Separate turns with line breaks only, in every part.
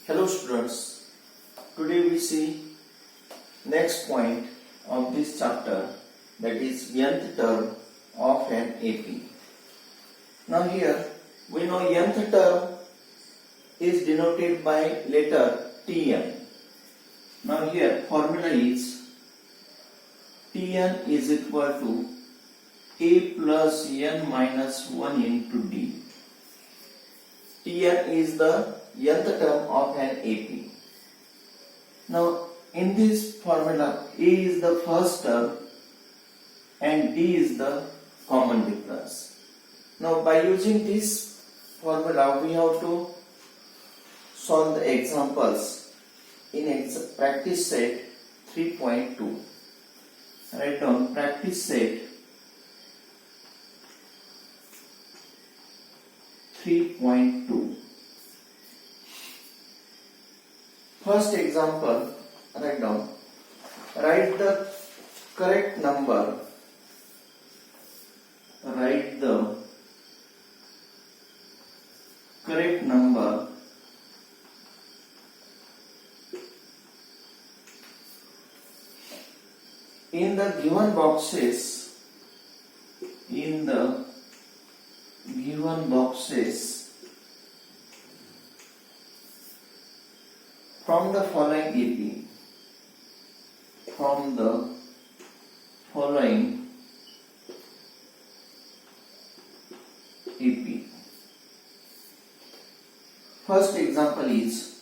Hello students, today we see next point of this chapter, that is nth term of an AP. Now here we know nth term is denoted by letter Tn. Now here formula is Tn is equal to A plus n minus 1 into D. Tn is the nth term of an AP. Now in this formula A is the first term and D is the common difference. Now by using this formula we have to solve the examples in practice set 3.2. Write down practice set 3.2. First example, write down. Write the correct number. Write the correct number in the given boxes. In the given boxes from the following AP. From the following AP. First example is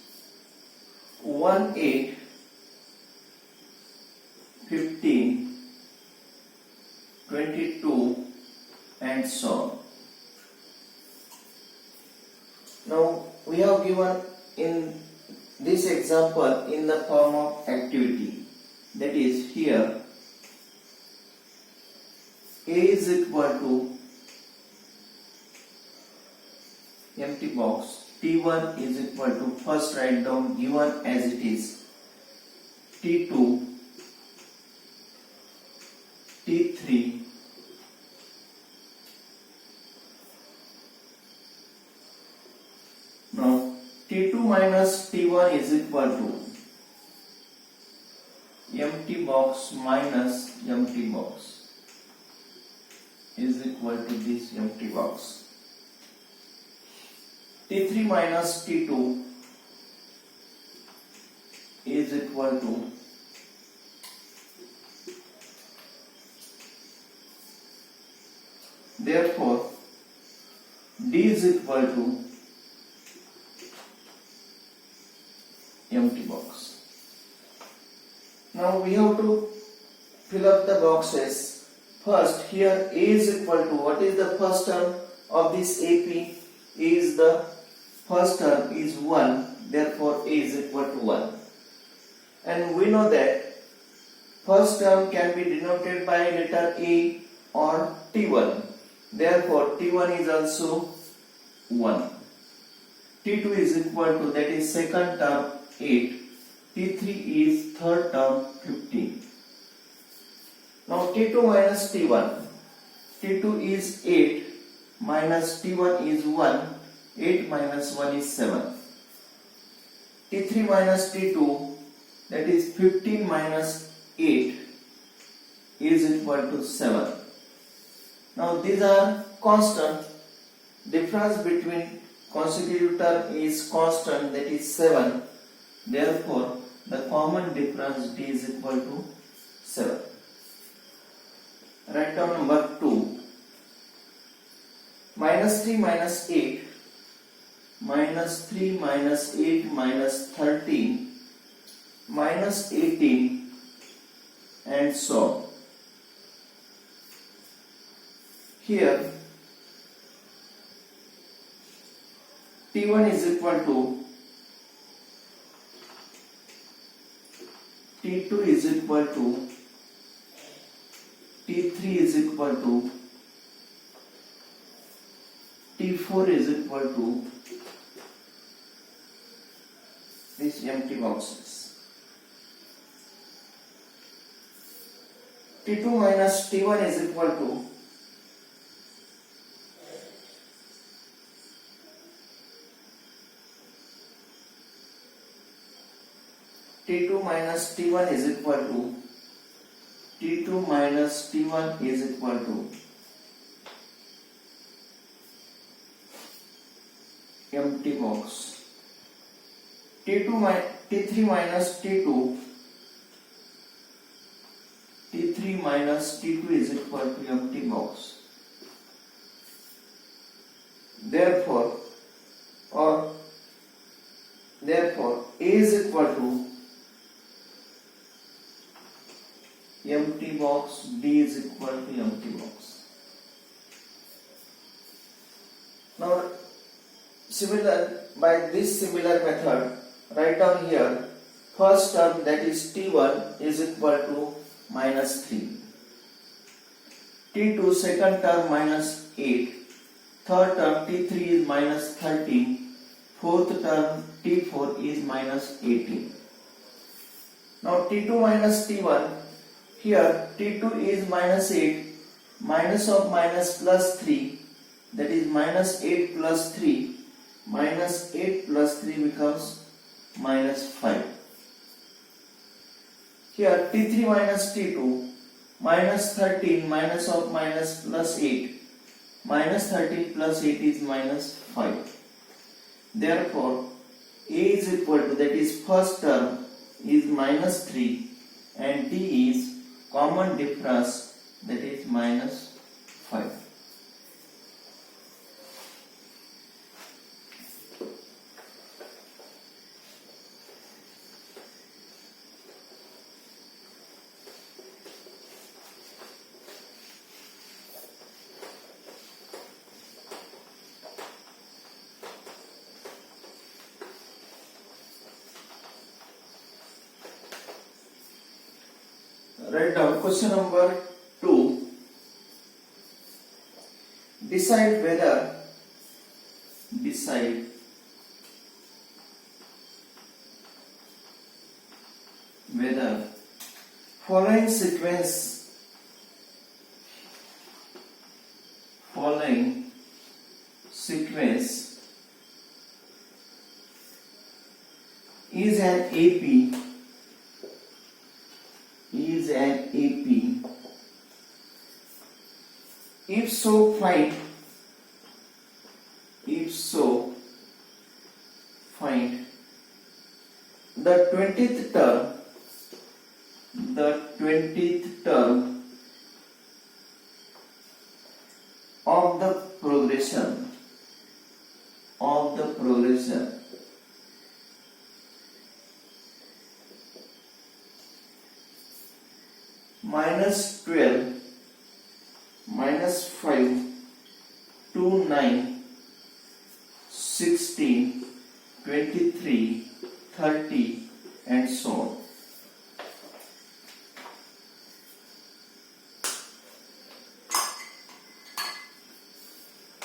1, 8, 15, 22 and so on. Now we have given in this example in the form of activity, that is here A is equal to empty box, T1 is equal to, first write down given as it is, T2, T3, now T2 minus T1 is equal to empty box minus empty box is equal to this empty box. T3 minus T2 is equal to therefore D is equal to empty box. Now we have to fill up the boxes. First here A is equal to, what is the first term of this AP? Is the first term is 1, therefore A is equal to 1. And we know that first term can be denoted by letter A or T1. Therefore T1 is also 1. T2 is equal to, that is second term 8. T3 is third term 15. Now T2 minus T1. T2 is 8 minus T1 is 1. 8 minus 1 is 7. T3 minus T2, that is 15 minus 8 is equal to 7. Now these are constant. Difference between consecutive term is constant, that is 7. Therefore the common difference D is equal to 7. Write down number 2. Minus 3 minus 8. Minus 3 minus 8 minus 13 minus 18 and so on. Here T1 is equal to T2 is equal to T3 is equal to T4 is equal to these empty boxes. T2 minus T1 is equal to T2 minus T1 is equal to T2 minus T1 is equal to empty box. T3 minus T2 T3 minus T2 is equal to empty box. Therefore A is equal to empty box, B is equal to empty box. Now by this similar method, write down here first term, that is T1 is equal to minus 3. T2 second term minus 8. Third term T3 is minus 13. Fourth term T4 is minus 18. Now T2 minus T1, here T2 is minus 8, minus of minus plus 3, that is minus 8 plus 3, minus 8 plus 3 becomes minus 5. Here T3 minus T2, minus 13, minus of minus plus 8, minus 13 plus 8 is minus 5. Therefore A is equal to, that is first term is minus 3 and D is common difference, that is minus 5. Write down question number 2. Decide whether following sequence is an AP. If so, find the 20th term of the progression minus 12, minus 5, 2, 9, 16, 23, 30 and so on.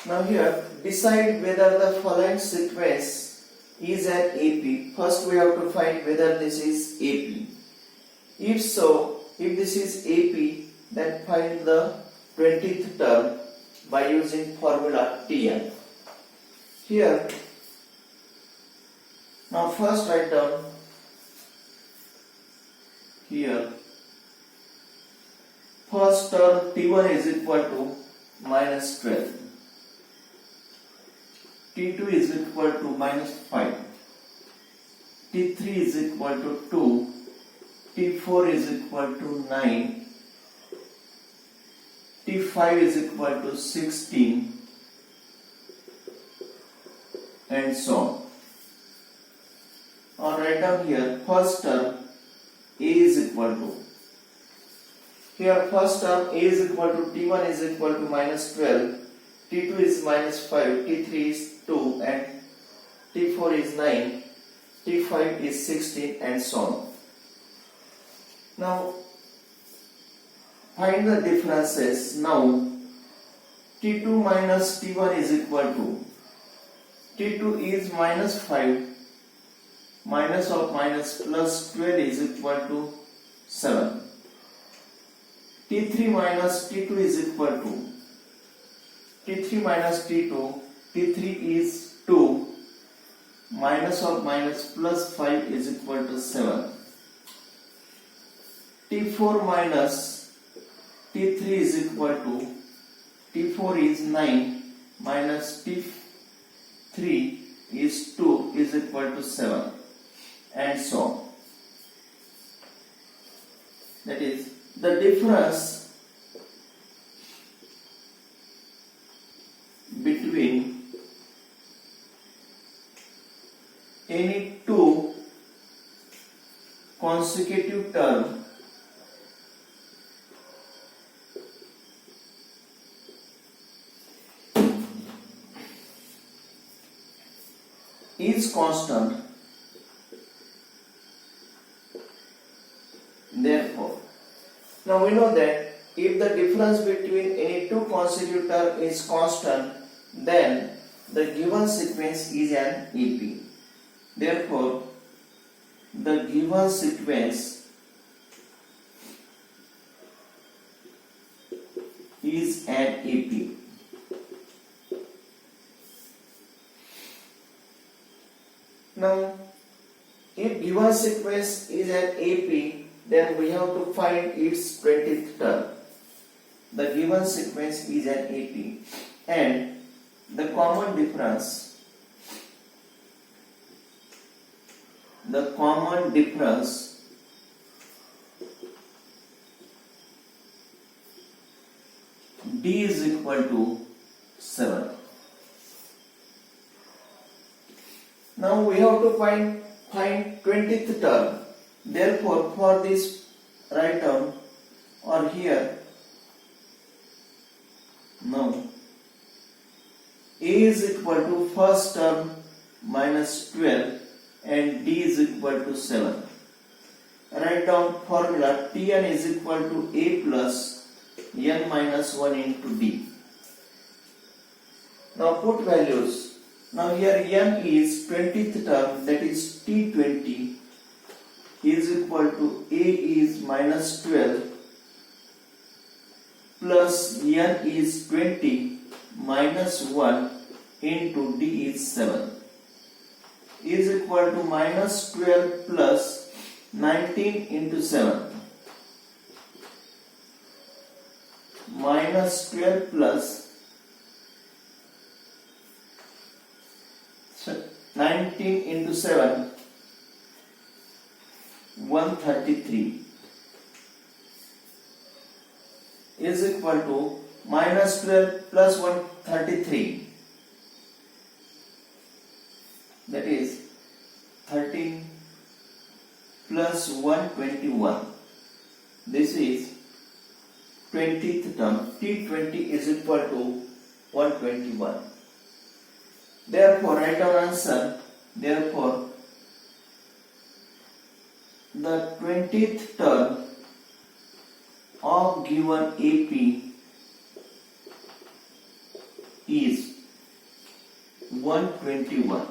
Now here, decide whether the following sequence is an AP. First we have to find whether this is AP. If so, if this is AP, then find the 20th term by using formula Tn. Here, now first write down here, first term T1 is equal to minus 12. T2 is equal to minus 5. T3 is equal to 2. T4 is equal to 9. T5 is equal to 16 and so on. Or write down here first term A is equal to, here first term A is equal to T1 is equal to minus 12, T2 is minus 5, T3 is 2 and T4 is 9, T5 is 16 and so on. Now find the differences. Now T2 minus T1 is equal to, T2 is minus 5, minus of minus plus 12 is equal to 7. T3 minus T2 is equal to, T3 minus T2, T3 is 2, minus of minus plus 5 is equal to 7. T4 minus T3 is equal to T4 is 9 minus T3 is 2 is equal to 7, and so on. That is the difference between any two consecutive term is constant. Therefore, now we know that if the difference between any two consecutive term is constant, then the given sequence is an EP. Therefore, the given sequence is an EP. Now, if given sequence is an AP, then we have to find its 20th term. The given sequence is an AP, and the common difference D is equal to 7. Now we have to find 20th term. Therefore, for this write down or here, now A is equal to first term minus 12 and D is equal to 7. Write down formula Tn is equal to A plus n minus 1 into D. Now put values. Now here n is 20th term, that is T20 is equal to A is minus 12 plus n is 20 minus 1 into D is 7 is equal to minus 12 plus 19 into 7 minus 12 plus 19 into 7 133 is equal to minus 12 plus 133, that is 13 plus 121. This is 20th term. T20 is equal to 121. Therefore, write down answer. Therefore, the 20th term of given AP is 121.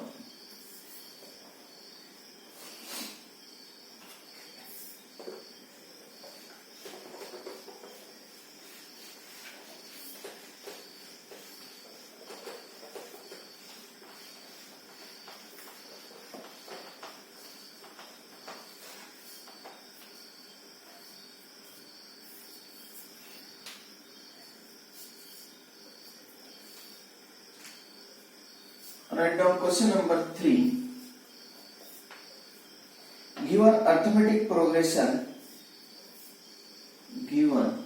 Write down question number 3. Given arithmetic progression, given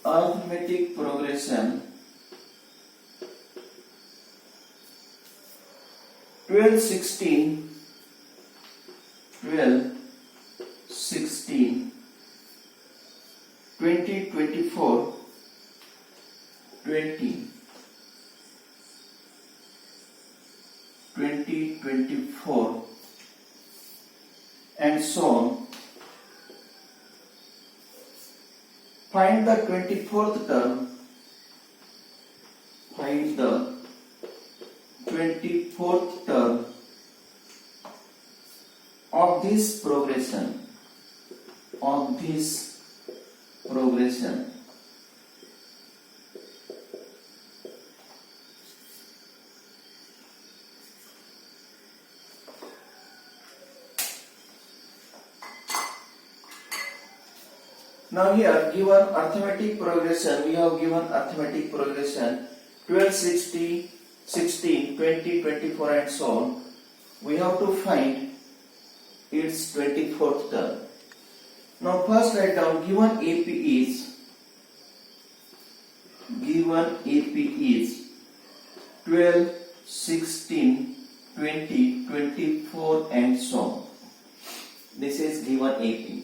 arithmetic progression 12, 16, 12, 16, 20, 24, 20, 20, 24, and so on. Find the 24th term. Find the 24th term of this progression. Of this progression. Now here given arithmetic progression, we have given arithmetic progression 12, 60, 16, 20, 24 and so on. We have to find its 24th term. Now first write down given AP is 12, 16, 20, 24 and so on. This is given AP.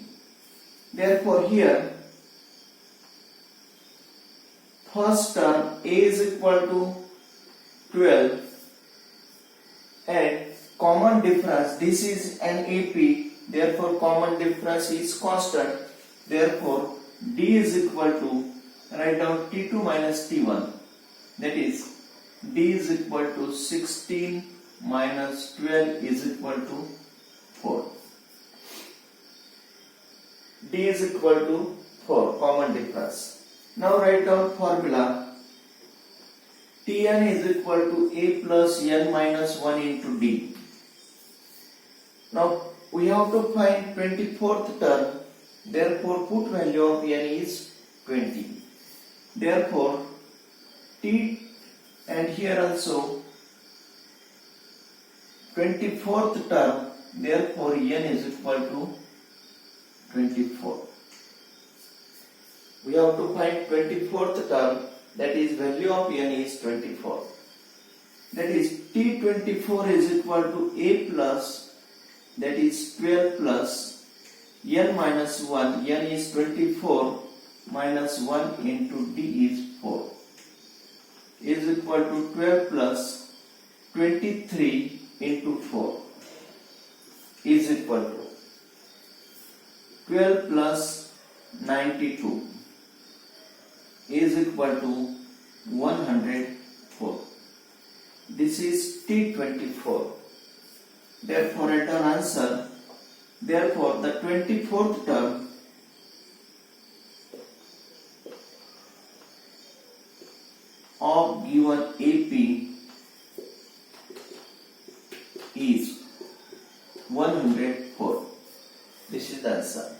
Therefore here first term A is equal to 12 and common difference, this is an AP, therefore common difference is constant, therefore D is equal to, write down T2 minus T1, that is D is equal to 16 minus 12 is equal to 4. D is equal to 4, common difference. Now write down formula. Tn is equal to A plus n minus 1 into D. Now we have to find 24th term, therefore put value of n is 20. Therefore T and here also 24th term, therefore n is equal to 24. We have to find 24th term, that is value of n is 24. That is T24 is equal to A plus, that is 12 plus n minus 1, n is 24 minus 1 into D is 4, is equal to 12 plus 23 into 4 is equal to 12 plus 92 is equal to 104. This is T24. Therefore, return answer. Therefore, the 24th term of given AP is 104. This is the answer.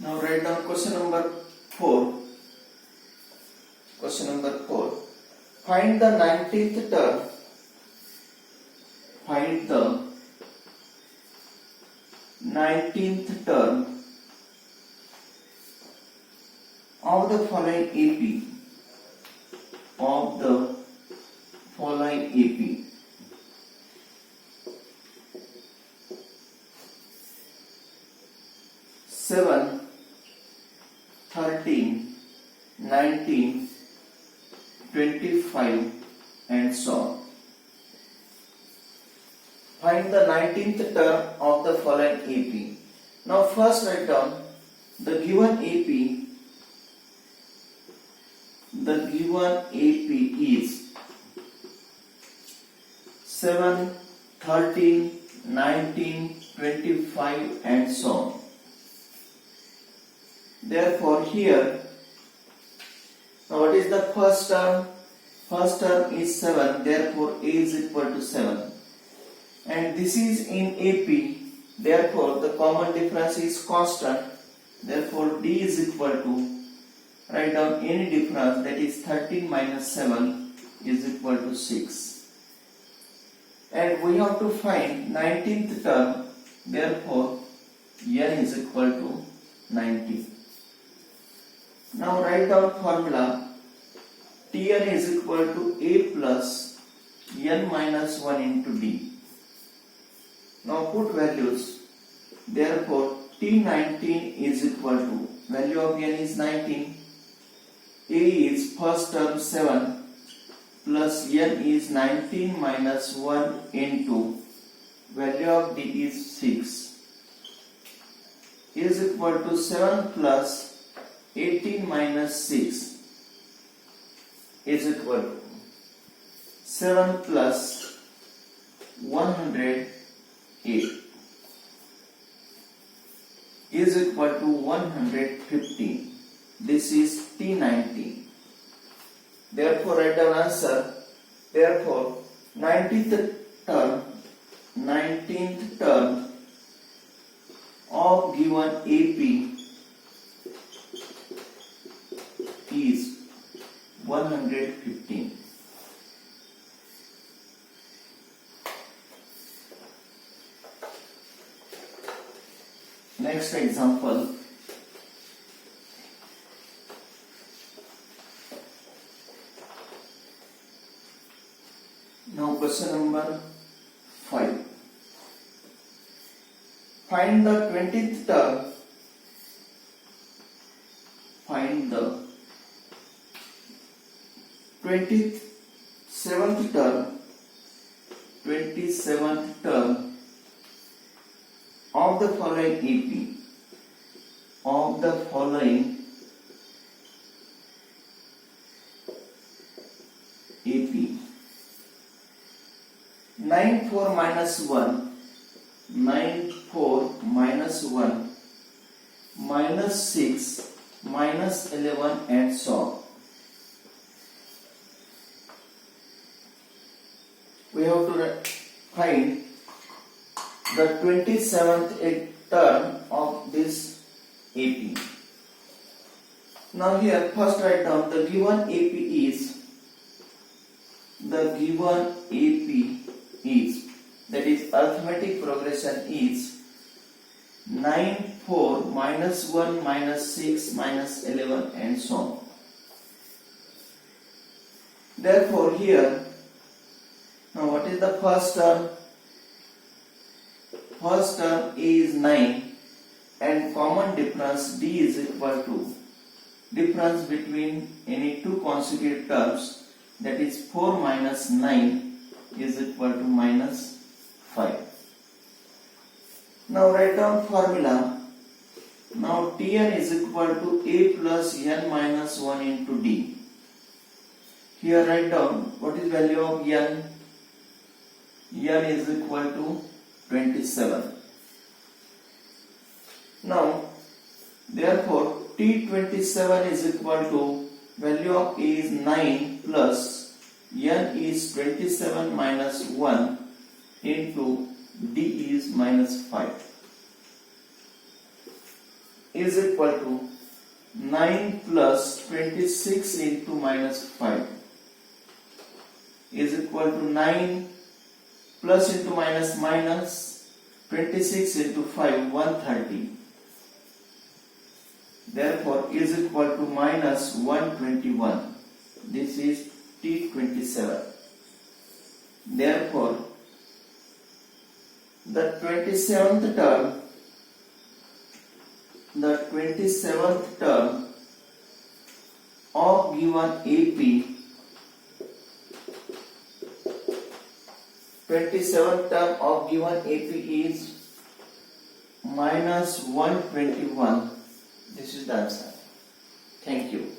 Now write down question number 4. Question number 4. Find the 19th term. Find the 19th term of the following AP. Of the following AP. Seven, 13, 19, 25 and so on. Find the 19th term of the following AP. Now first write down the given AP. The given AP is 7, 13, 19, 25 and so on. Therefore here, now what is the first term? First term is 7, therefore A is equal to 7. And this is in AP, therefore the common difference is constant, therefore D is equal to, write down any difference, that is 13 minus 7 is equal to 6. And we have to find 19th term, therefore n is equal to 90. Now write down formula. Tn is equal to A plus n minus 1 into D. Now put values. Therefore T19 is equal to, value of n is 19. A is first term 7 plus n is 19 minus 1 into value of D is 6 is equal to 7 plus 18 minus 6 is equal to 7 plus 108 is equal to 115. This is T19. Therefore, write down answer. Therefore, 19th term of given AP is 115. Next example. Now question number 5. Find the 20th term. Find the 27th term. 27th term of the following AP. Of the following AP. 9 4 minus 1, 9 4 minus 1, minus 6, minus 11 and so on. We have to find the 27th term of this AP. Now here first write down the given AP is, that is arithmetic progression is 9 4 minus 1 minus 6 minus 11 and so on. Therefore here, now what is the first term? First term is 9 and common difference D is equal to difference between any two consecutive terms, that is 4 minus 9 is equal to minus 5. Now write down formula. Now Tn is equal to A plus N minus 1 into D. Here write down what is value of N. N is equal to 27. Now therefore T27 is equal to value of A is 9 plus N is 27 minus 1 into D is minus 5 is equal to 9 plus 26 into minus 5 is equal to 9 plus into minus minus 26 into 5 130. Therefore is equal to minus 121. This is T27. Therefore the 27th term of given AP, 27th term of given AP is minus 121. This is the answer. Thank you.